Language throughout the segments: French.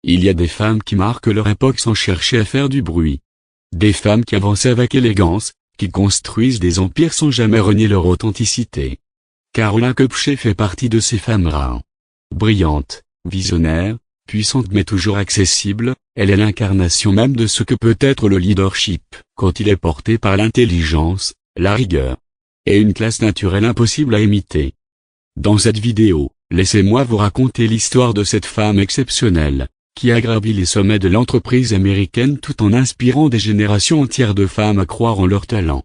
Il y a des femmes qui marquent leur époque sans chercher à faire du bruit. Des femmes qui avancent avec élégance, qui construisent des empires sans jamais renier leur authenticité. Caroline Köpke fait partie de ces femmes rares. Brillante, visionnaire, puissante mais toujours accessible, elle est l'incarnation même de ce que peut être le leadership, quand il est porté par l'intelligence, la rigueur et une classe naturelle impossible à imiter. Dans cette vidéo, laissez-moi vous raconter l'histoire de cette femme exceptionnelle, qui a gravi les sommets de l'entreprise américaine tout en inspirant des générations entières de femmes à croire en leur talent.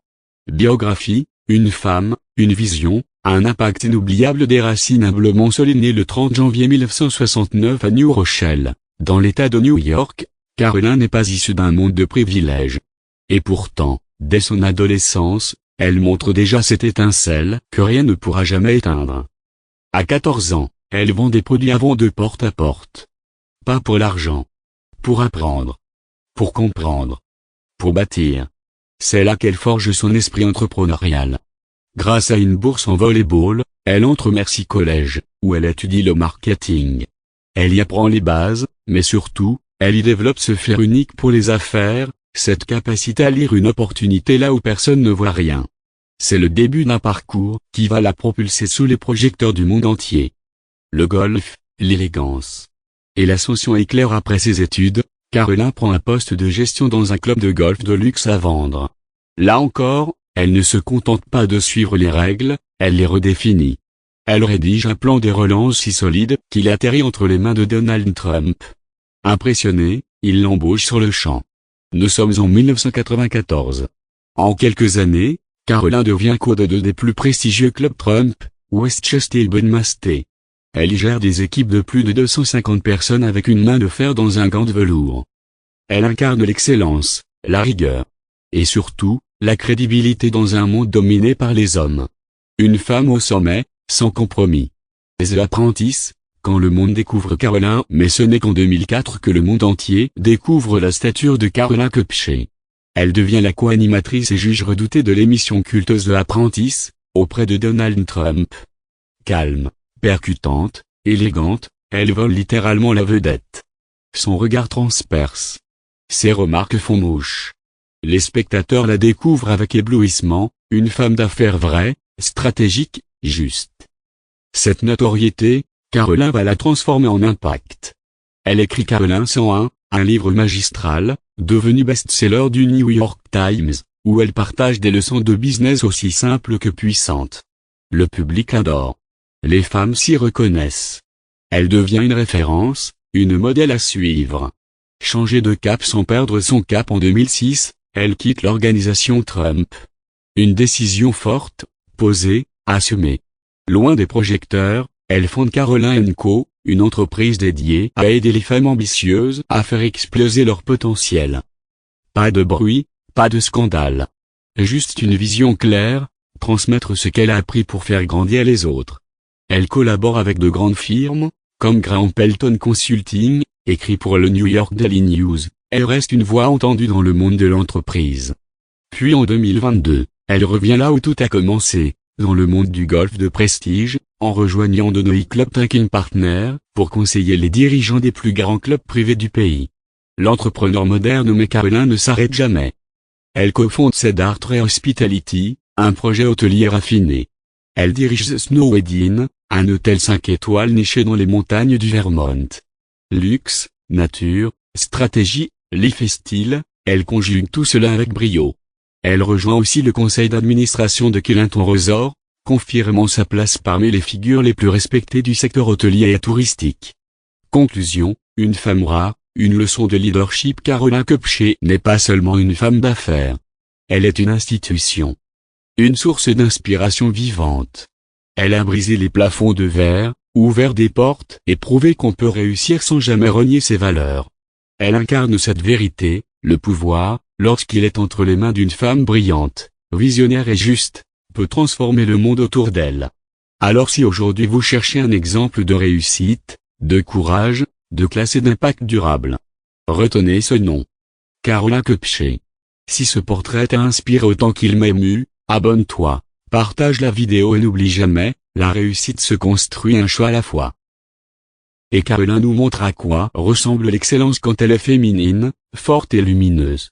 Biographie, une femme, une vision, un impact inoubliable des racines humblement soulignées le 30 janvier 1969 à New Rochelle, dans l'État de New York. Caroline n'est pas issue d'un monde de privilèges. Et pourtant, dès son adolescence, elle montre déjà cette étincelle que rien ne pourra jamais éteindre. À 14 ans, elle vend des produits avant de porte à porte. Pas pour l'argent. Pour apprendre. Pour comprendre. Pour bâtir. C'est là qu'elle forge son esprit entrepreneurial. Grâce à une bourse en volleyball, elle entre au Mercy College, où elle étudie le marketing. Elle y apprend les bases, mais surtout, elle y développe ce flair unique pour les affaires, cette capacité à lire une opportunité là où personne ne voit rien. C'est le début d'un parcours qui va la propulser sous les projecteurs du monde entier. Le golf, l'élégance et l'ascension éclair après ses études, Caroline prend un poste de gestion dans un club de golf de luxe à vendre. Là encore, elle ne se contente pas de suivre les règles, elle les redéfinit. Elle rédige un plan de relance si solide qu'il atterrit entre les mains de Donald Trump. Impressionné, il l'embauche sur le champ. Nous sommes en 1994. En quelques années, Caroline devient coach de deux des plus prestigieux clubs Trump, Westchester et Buckmaster. Elle y gère des équipes de plus de 250 personnes avec une main de fer dans un gant de velours. Elle incarne l'excellence, la rigueur et surtout, la crédibilité dans un monde dominé par les hommes. Une femme au sommet, sans compromis. The Apprentice, quand le monde découvre Caroline, mais ce n'est qu'en 2004 que le monde entier découvre la stature de Caroline Köpke. Elle devient la co-animatrice et juge redoutée de l'émission culte The Apprentice, auprès de Donald Trump. Calme, percutante, élégante, elle vole littéralement la vedette. Son regard transperce. Ses remarques font mouche. Les spectateurs la découvrent avec éblouissement, une femme d'affaires vraie, stratégique, juste. Cette notoriété, Caroline va la transformer en impact. Elle écrit Caroline 101, un livre magistral, devenu best-seller du New York Times, où elle partage des leçons de business aussi simples que puissantes. Le public adore. Les femmes s'y reconnaissent. Elle devient une référence, une modèle à suivre. Changer de cap sans perdre son cap en 2006, elle quitte l'organisation Trump. Une décision forte, posée, assumée. Loin des projecteurs, elle fonde Caroline & Co, une entreprise dédiée à aider les femmes ambitieuses à faire exploser leur potentiel. Pas de bruit, pas de scandale. Juste une vision claire, transmettre ce qu'elle a appris pour faire grandir les autres. Elle collabore avec de grandes firmes, comme Graham Pelton Consulting, écrit pour le New York Daily News. Elle reste une voix entendue dans le monde de l'entreprise. Puis en 2022, elle revient là où tout a commencé, dans le monde du golf de prestige, en rejoignant de Noy Club Thinking Partners, pour conseiller les dirigeants des plus grands clubs privés du pays. L'entrepreneur moderne nommé Caroline ne s'arrête jamais. Elle cofonde Cedar Tree Hospitality, un projet hôtelier raffiné. Elle dirige The Snow Wedding, un hôtel 5 étoiles niché dans les montagnes du Vermont. Luxe, nature, stratégie, life et style, elle conjugue tout cela avec brio. Elle rejoint aussi le conseil d'administration de Kilinton Resort, confirmant sa place parmi les figures les plus respectées du secteur hôtelier et touristique. Conclusion, une femme rare, une leçon de leadership. Caroline Köpke n'est pas seulement une femme d'affaires. Elle est une institution. Une source d'inspiration vivante. Elle a brisé les plafonds de verre, ouvert des portes et prouvé qu'on peut réussir sans jamais renier ses valeurs. Elle incarne cette vérité, le pouvoir, lorsqu'il est entre les mains d'une femme brillante, visionnaire et juste, peut transformer le monde autour d'elle. Alors si aujourd'hui vous cherchez un exemple de réussite, de courage, de classe et d'impact durable, retenez ce nom. Caroline Köpke. Si ce portrait t'a inspiré autant qu'il m'a ému, abonne-toi, partage la vidéo et n'oublie jamais, la réussite se construit un choix à la fois. Et Caroline nous montre à quoi ressemble l'excellence quand elle est féminine, forte et lumineuse.